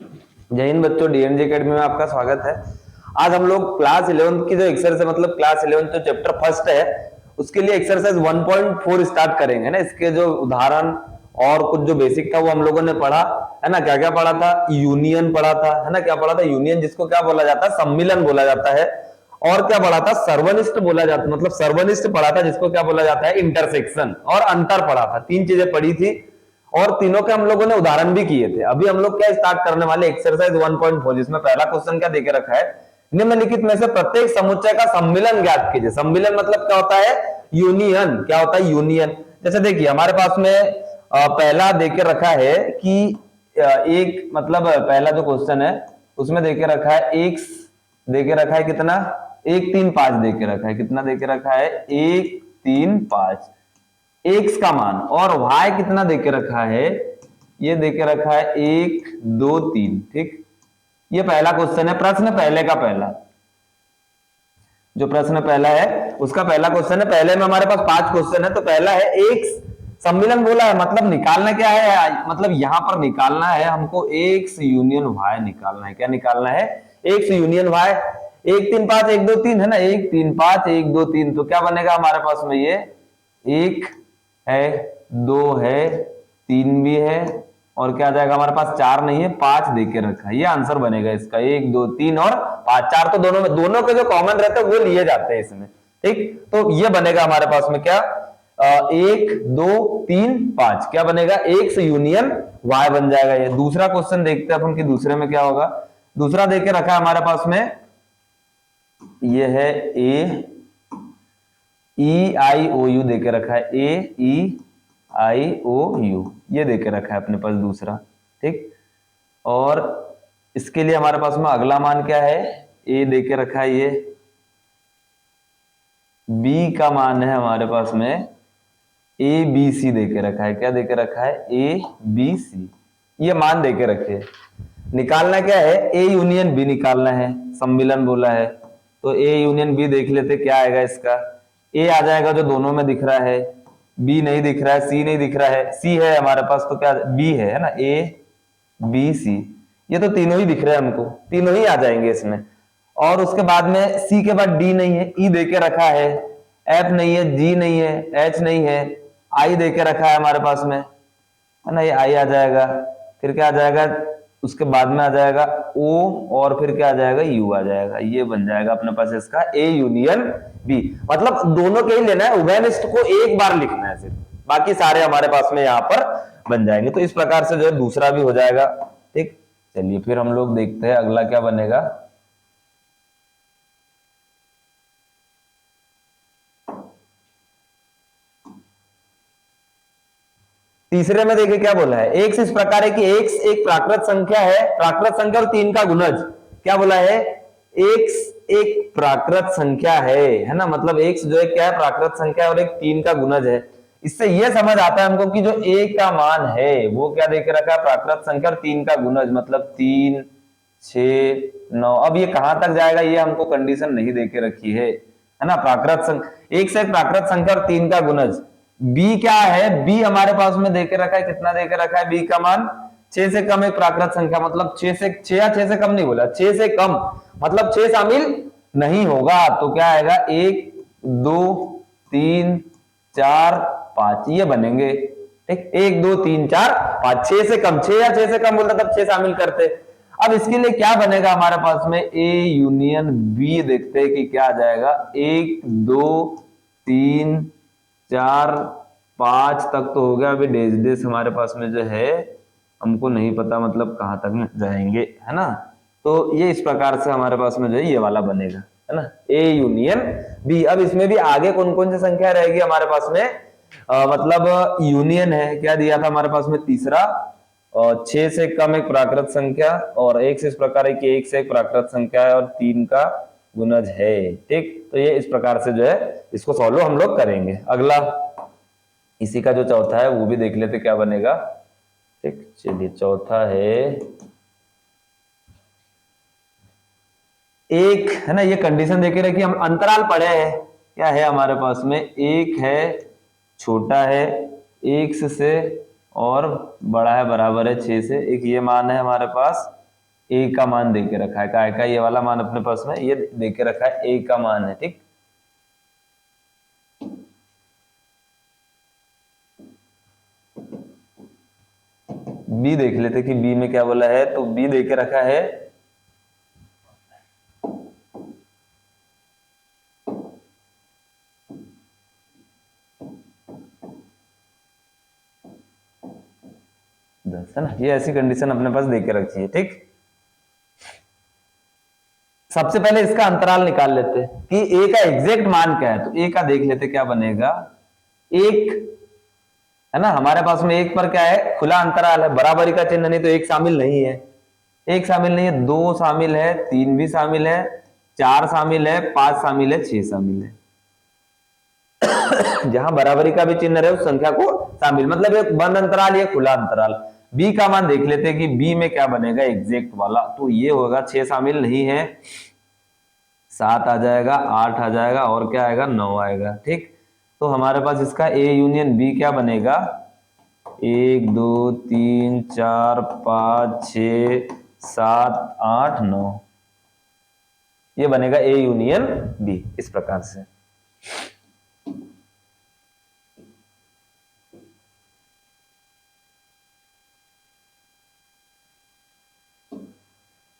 जय हिंद बच्चों, DNG academy में आपका स्वागत है। आज हम लोग क्लास 11 की जो एक्सरसाइज मतलब क्लास 11 जो चैप्टर फर्स्ट है उसके लिए एक्सरसाइज 1.4 स्टार्ट करेंगे ना। इसके जो उदाहरण और कुछ जो बेसिक था वो हम लोगों ने पढ़ा है ना। क्या क्या पढ़ा था? यूनियन पढ़ा था है ना। क्या पढ़ा था? यूनियन, जिसको क्या बोला जाता है? सम्मिलन बोला जाता है। और क्या पढ़ा था? सर्वनिष्ठ बोला जाता, मतलब सर्वनिष्ठ पढ़ा था, जिसको क्या बोला जाता है? इंटरसेक्शन। और अंतर पढ़ा था। तीन चीजें पढ़ी थी और तीनों के हम लोगों ने उदाहरण भी किए थे। अभी हम लोग क्या स्टार्ट करने वाले? एक्सरसाइज 1.4, जिसमें पहला क्वेश्चन क्या देके रखा है? निम्नलिखित में से प्रत्येक समुच्चय का सम्मिलन ज्ञात कीजिए। सम्मिलन मतलब क्या होता है? यूनियन। क्या होता है? यूनियन। जैसे देखिए हमारे पास में पहला देके रखा है कि एक मतलब पहला जो क्वेश्चन है उसमें देके रखा है एक्स, देके रखा है कितना? 1 3 5 देके रखा है। कितना देके रखा है? 1 3 5 एक्स का मान। और वाई कितना देके रखा है? ये देके रखा है 1 2 3। ठीक, ये पहला क्वेश्चन है। प्रश्न पहले का पहला, जो प्रश्न पहला है उसका पहला क्वेश्चन है। पहले में हमारे पास 5 क्वेश्चन है। तो पहला है एक्स सम्मिलन बोला है, मतलब निकालना क्या है? मतलब यहां पर निकालना है हमको एक्स यूनियन वाई निकालना है। क्या निकालना है? X union Y. 1 3 5 1 2 3 है ना। 1 3 5 1 2 3। तो क्या बनेगा हमारे पास में? ये 1 है, 2 है, 3 भी है, और क्या आ जाएगा हमारे पास? 4 नहीं है, 5 देके रखा है। ये आंसर बनेगा इसका। 1 2 3 और 5। 4 तो दोनों में, दोनों के जो कॉमन रहते हैं वो लिए जाते हैं इसमें। ठीक, तो ये बनेगा हमारे पास में क्या? 1 2 3 5 क्या बनेगा? एक्स यूनियन वाई बन जाएगा। ये दूसरा क्वेश्चन देखते हैं अपन कि दूसरे में क्या होगा। दूसरा देके रखा है हमारे पास में, ये है ए ई आई ओ यू देके रखा है। ए ई आई ओ यू ये देके रखा है अपने पास दूसरा। ठीक, और इसके लिए हमारे पास में अगला मान क्या है? ए देके रखा है। ये बी का मान है हमारे पास में ए बी सी देके रखा है। क्या देके रखा है? A B C. ये मान देके रखे। निकालना क्या है? ए यूनियन बी निकालना है। सम्मिलन बोला है तो ए यूनियन बी देख लेते क्या आएगा इसका। ए आ जाएगा जो दोनों में दिख रहा है, बी नहीं दिख रहा है, सी नहीं दिख रहा है। सी है हमारे पास तो क्या? बी है ना। ए बी सी, ये तो तीनों ही दिख रहे हैं हमको, तीनों ही आ जाएंगे इसमें। और उसके बाद में सी के बाद डी नहीं है, ई देके रखा है, एफ नहीं है, जी नहीं है, एच नहीं है, आई देके रखा है हमारे पास में है ना। ये आई आ जाएगा। फिर क्या आ जाएगा? उसके बाद में आ जाएगा ओ, और फिर क्या आ जाएगा? यू आ जाएगा। ये बन जाएगा अपने पास इसका ए यूनियन बी। मतलब दोनों के ही लेना है, उभयनिष्ठ को एक बार लिखना है सिर्फ, बाकी सारे हमारे पास में यहाँ पर बन जाएंगे। तो इस प्रकार से जो है दूसरा भी हो जाएगा। ठीक, चलिए फिर हम लोग देखते हैं अगला क्या बनेगा। तीसरे में देखिए क्या बोला है। एक्स इस प्रकार है कि एक्स एक प्राकृत संख्या है, प्राकृत संख्या और 3 का गुणज। क्या बोला है? एक्स एक प्राकृत संख्या है ना। मतलब एक्स जो है क्या है? प्राकृत संख्या और एक 3 का गुणज है। इससे यह समझ आता है हमको कि जो ए का मान है वो क्या देके रखा है? प्राकृत संख्या और 3 का गुणज, मतलब 3 6 9। अब ये कहां तक जाएगा ये हमको कंडीशन नहीं देके रखी है ना। प्राकृत संख्या, एक से एक प्राकृत संख्या और 3 का गुणज। बी क्या है? बी हमारे पास में देके रखा है। कितना देके रखा है? बी का मान 6 से कम एक प्राकृत संख्या, मतलब 6 से 6 या 6 से कम नहीं बोला, 6 से कम, मतलब 6 शामिल नहीं होगा। तो क्या आएगा? 1 2 3 4 5 ये बनेंगे। ठीक, 1 2 3 4 5। 6 से कम, 6 या 6 से कम बोलता तब 6 शामिल करते। अब इसके लिए क्या बनेगा हमारे पास में? ए यूनियन बी देखते हैं कि क्या आ जाएगा। 1 2 3 4 5 तक तो हो गया। अभी डेज डेज हमारे पास में जो है हमको नहीं पता मतलब कहां तक जाएंगे है ना। तो ये इस प्रकार से हमारे पास में जो है ये वाला बनेगा है ना, ए यूनियन बी। अब इसमें भी आगे कौन कौन सी संख्या रहेगी हमारे पास में? मतलब यूनियन है, क्या दिया था हमारे पास में? तीसरा, और 6 से कम एक प्राकृत संख्या, और एक से इस प्रकार है कि 1 से एक प्राकृत संख्या है और 3 का गुणज है। ठीक, तो ये इस प्रकार से जो है इसको सॉल्व हम लोग करेंगे। अगला इसी का जो चौथा है वो भी देख लेते क्या बनेगा। ठीक, चलिए चौथा है एक है ना। ये कंडीशन देखे रखिए, हम अंतराल पढ़े हैं। क्या है हमारे पास में? एक है, छोटा है, x से और बड़ा है, बराबर है 6 से। एक ये मान है हमारे पास, ए का मान दे के रखा है, काय का ये वाला मान अपने पास में ये दे के रखा है, ए का मान है, ठीक। बी देख लेते कि बी में क्या बोला है, तो बी दे के रखा है है ना, ये ऐसी कंडीशन अपने पास देके रखी है, ठीक। सबसे पहले इसका अंतराल निकाल लेते कि ए का एग्जैक्ट मान क्या है, तो ए का देख लेते क्या बनेगा, एक है ना, हमारे पास में एक पर क्या है, खुला अंतराल है, बराबरी का चिन्ह नहीं तो एक शामिल नहीं है, एक शामिल नहीं है, दो शामिल है, तीन भी शामिल है, चार शामिल है, पांच शामिल है, छह शामिल है। जहां बराबरी का भी चिन्ह रहे उस संख्या को शामिल, मतलब एक बंद अंतराल या खुला अंतराल। बी का मान देख लेते हैं कि बी में क्या बनेगा एग्जैक्ट वाला, तो ये होगा, छह शामिल नहीं है, सात आ जाएगा, आठ आ जाएगा और क्या आएगा, नौ आएगा, ठीक। तो हमारे पास इसका ए यूनियन बी क्या बनेगा, एक दो तीन चार पांच छ सात आठ नौ, ये बनेगा ए यूनियन बी इस प्रकार से।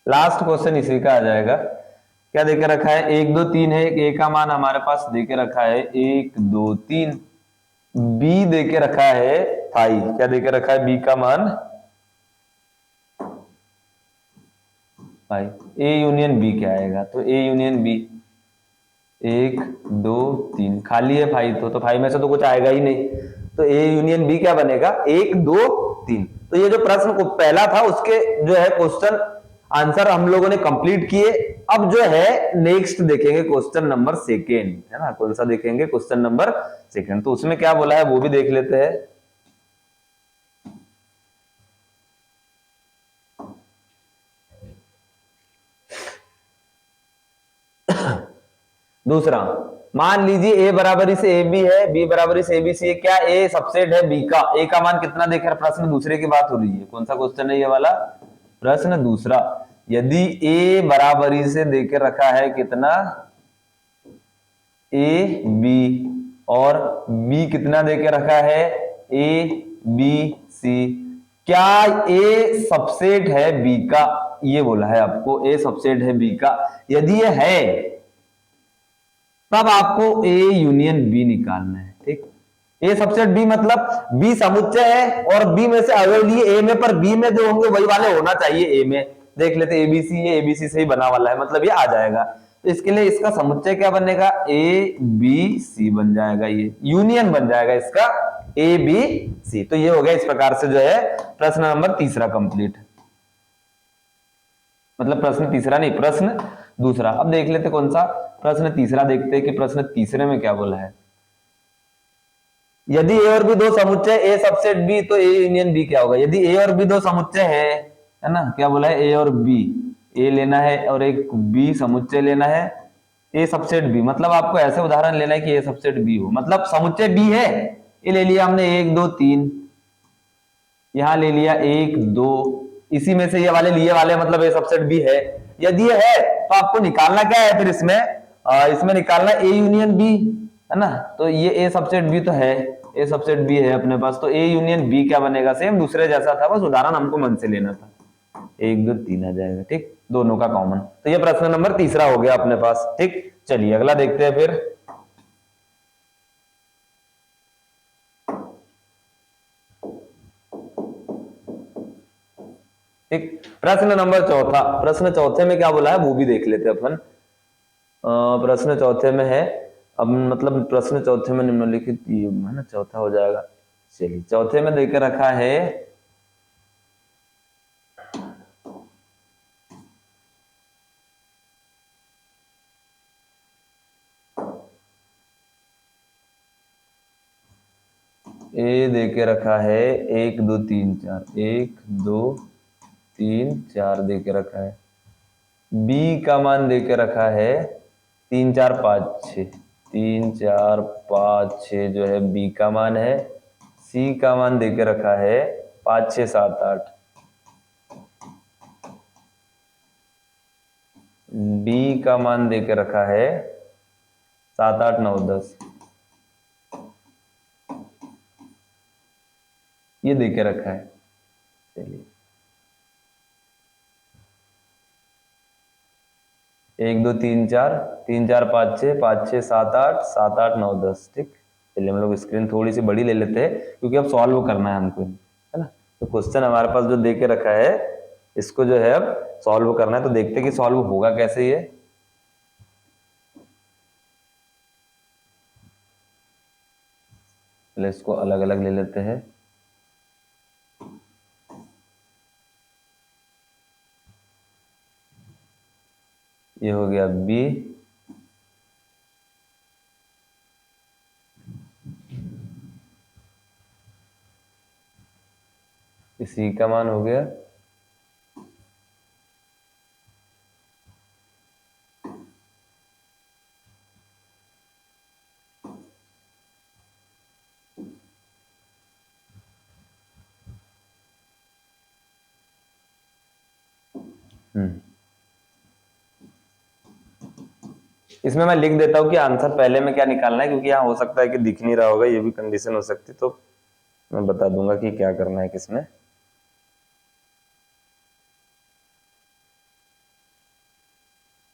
लास्ट क्वेश्चन इसी का आ जाएगा, क्या देके रखा है, एक दो तीन है, ए का मान हमारे पास देके रखा है एक दो तीन, बी देके रखा है 5, क्या देके रखा है बी का मान 5, ए यूनियन बी क्या आएगा, तो ए यूनियन बी एक दो तीन, खाली है 5 तो 5 में से तो कुछ आएगा ही नहीं, तो ए यूनियन बी क्या बनेगा, एक दो तीन। तो ये जो प्रश्न को पहला था उसके जो है क्वेश्चन आंसर हम लोगों ने कंप्लीट किए। अब जो है नेक्स्ट देखेंगे क्वेश्चन नंबर सेकेंड, है ना, कौन सा देखेंगे, क्वेश्चन नंबर सेकेंड। तो उसमें क्या बोला है वो भी देख लेते हैं। दूसरा, मान लीजिए ए बराबरी से ए बी है, बी बराबरी से ए बी सी है, क्या ए सबसेट है बी का, ए का मान कितना देकर प्रश्न दूसरे की बात हो रही है, कौन सा क्वेश्चन है ये वाला, प्रश्न दूसरा। यदि ए बराबरी से देकर रखा है कितना, ए बी, और बी कितना देकर रखा है, ए बी सी, क्या ए सबसेट है बी का, ये बोला है आपको, ए सबसेट है बी का। यदि ये है तब आपको ए यूनियन बी निकालना है, ठीक। ए सबसेट बी मतलब बी समुच्चय है और बी में से अगर लिए ए में, पर बी में जो होंगे वही वाले होना चाहिए ए में। देख लेते एबीसी, ये एबीसी से ही बना वाला है, मतलब ये आ जाएगा। तो इसके लिए इसका समुच्चय क्या बनेगा, ए बी सी बन जाएगा, ये यूनियन बन जाएगा इसका ए बी सी। तो ये हो गया इस प्रकार से जो है प्रश्न नंबर तीसरा कंप्लीट, मतलब प्रश्न तीसरा नहीं, प्रश्न दूसरा। अब देख लेते कौन सा, प्रश्न तीसरा देखते हैं कि प्रश्न तीसरे में क्या बोला है। यदि ए और बी दो समुच्चय, ए सबसेट बी, तो ए यूनियन बी क्या होगा। यदि ए और बी दो समुच्चय है ना, क्या बोला है, ए और बी, ए लेना है और एक बी समुच्चय लेना है, ए सबसेट बी, मतलब आपको ऐसे उदाहरण लेना है कि ए सबसेट बी हो, मतलब समुच्चय बी है, ये ले लिया हमने एक दो तीन, यहां ले लिया एक दो, इसी में से ये वाले लिए वाले, मतलब ए सबसेट बी है। यदि ये है तो आपको निकालना क्या है फिर इसमें, इसमें निकालना ए यूनियन बी, है ना। तो ये ए सबसेट बी तो है, ए सबसेट बी है अपने पास, तो ए यूनियन बी क्या बनेगा, सेम दूसरे जैसा था, बस उदाहरण हमको मन से लेना था, एक दो तीन आ जाएगा, ठीक, दोनों का कॉमन। तो ये प्रश्न नंबर तीसरा हो गया अपने पास, ठीक। चलिए अगला देखते हैं फिर। ठीक, प्रश्न नंबर चौथा, प्रश्न चौथे में क्या बोला है वो भी देख लेते हैं अपन। प्रश्न चौथे में है, अब मतलब प्रश्न चौथे में निम्नलिखित है ना, चौथा हो जाएगा। चलिए चौथे में देकर रखा है, ए देके रखा है एक दो तीन चार, एक दो तीन चार देके रखा है, बी का मान देके रखा है तीन चार पाँच छ, तीन चार पाँच छ जो है बी का मान है, सी का मान देके रखा है 5 6 7 8, डी का मान देके रखा है 7, 8, 9, 10, ये देके रखा है। चलिए 1, 2, 3, 4, 3, 4, 5, 6, 5, 6, 7, 8, 7, 8, 9, 10। ठीक, चलिए हम लोग स्क्रीन थोड़ी सी बड़ी ले लेते हैं क्योंकि अब सॉल्व करना है हमको, है ना। तो क्वेश्चन हमारे पास जो दे के रखा है इसको जो है अब सॉल्व करना है, तो देखते हैं कि सॉल्व होगा कैसे ये। चलिए इसको अलग अलग ले लेते हैं। ये हो गया बी, सी का मान हो गया इसमें मैं लिख देता हूं कि आंसर पहले में क्या निकालना है, क्योंकि यहाँ हो सकता है कि दिख नहीं रहा होगा, ये भी कंडीशन हो सकती, तो मैं बता दूंगा कि क्या करना है किसमें।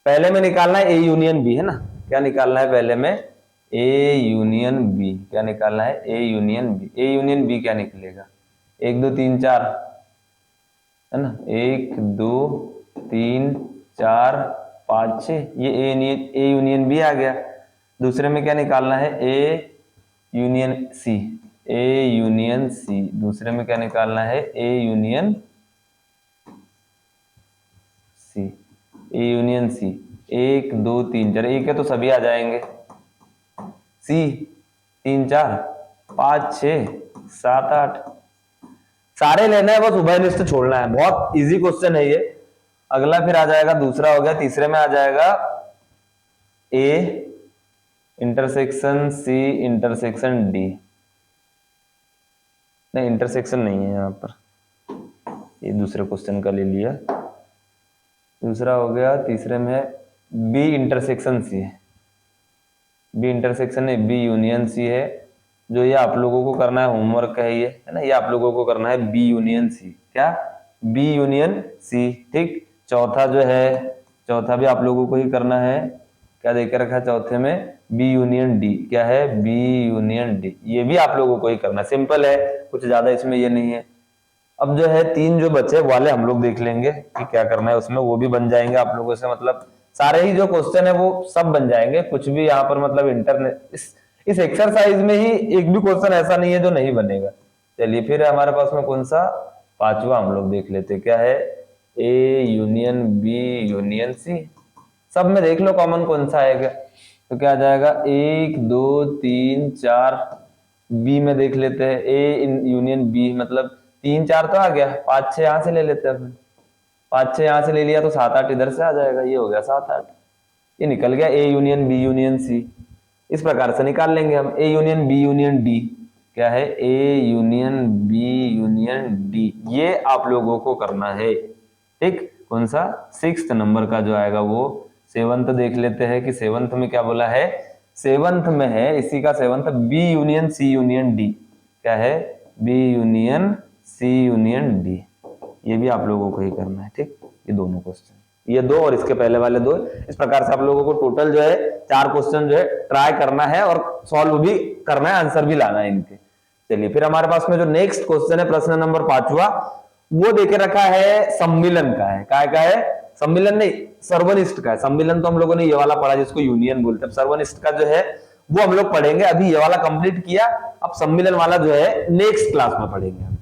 पहले में निकालना है ए यूनियन बी, है ना। क्या निकालना है पहले में? A union B. क्या निकालना है? A union B. A union B क्या निकलेगा? 1, 2, 3, 4, है ना। 1, 2, 3, 4, 5, 6, ये ए यूनियन बी आ गया। दूसरे में क्या निकालना है? A union C. A union C. दूसरे में क्या निकालना है? A union C. A union सी। 1, 2, 3, 4, एक है तो सभी आ जाएंगे। सी 3, 4, 5, 6, 7, 8 सारे लेने हैं, बस उभयनिष्ठ छोड़ना है। बहुत इजी क्वेश्चन है ये। अगला फिर आ जाएगा, दूसरा हो गया, तीसरे में आ जाएगा A intersection C intersection D. नहीं, इंटरसेक्शन नहीं है यहाँ पर, ये दूसरे क्वेश्चन का ले लिया। दूसरा हो गया, तीसरे में बी इंटरसेक्शन सी है। बी इंटरसेक्शन नहीं, बी यूनियन सी है। जो ये आप लोगों को करना है, होमवर्क है ये, है ना। ये आप लोगों को करना है बी यूनियन सी। क्या? B union C. ठीक। चौथा जो है, चौथा भी आप लोगों को ही करना है। क्या देकर रखा है चौथे में? B union D. क्या है? B union D. ये भी आप लोगों को ही करना है, सिंपल है, कुछ ज्यादा इसमें ये नहीं है। अब जो है 3 जो बचे वाले हम लोग देख लेंगे कि क्या करना है उसमें, वो भी बन जाएंगे आप लोगों से। मतलब सारे ही जो क्वेश्चन है वो सब बन जाएंगे, कुछ भी यहाँ पर मतलब इंटरनेट इस एक्सरसाइज में ही एक भी क्वेश्चन ऐसा नहीं है जो नहीं बनेगा। चलिए फिर हमारे पास में कौन सा? पांचवा हम लोग देख लेते। क्या है? A union B union C. सब में देख लो कॉमन कौन सा आएगा। तो क्या आ जाएगा? 1, 2, 3, 4, बी में देख लेते हैं। ए यूनियन बी मतलब 3, 4 तो आ गया, 5, 6 यहां से ले लेते हैं। 5, 6 यहां से ले लिया तो 7, 8 इधर से आ जाएगा। ये हो गया 7, 8, ये निकल गया A union B union C. इस प्रकार से निकाल लेंगे हम A union B union D. क्या है? A union B union D. ये आप लोगों को करना है। ठीक। कौन सा? 6th नंबर का जो आएगा वो 7th देख लेते हैं कि 7th में क्या बोला है। 7th में है इसी का 7th, B union C union D. क्या है? B union C union D. ये भी आप लोगों को ही करना है। ठीक। ये दोनों क्वेश्चन, ये 2 और इसके पहले वाले 2, इस प्रकार से आप लोगों को टोटल जो है 4 क्वेश्चन जो है ट्राई करना है और सॉल्व भी करना है, आंसर भी लाना है इनके। चलिए फिर हमारे पास में जो नेक्स्ट क्वेश्चन है, प्रश्न नंबर 5वां, वो देके रखा है सम्मिलन का है। काय का है? सम्मिलन नहीं, सर्वनिष्ठ का है। सम्मिलन तो हम लोगों ने ये वाला पढ़ा जिसको यूनियन बोलते हैं। सर्वनिष्ठ का जो है वो हम लोग पढ़ेंगे। अभी ये वाला कंप्लीट किया, अब सम्मिलन वाला जो है नेक्स्ट क्लास में पढ़ेंगे।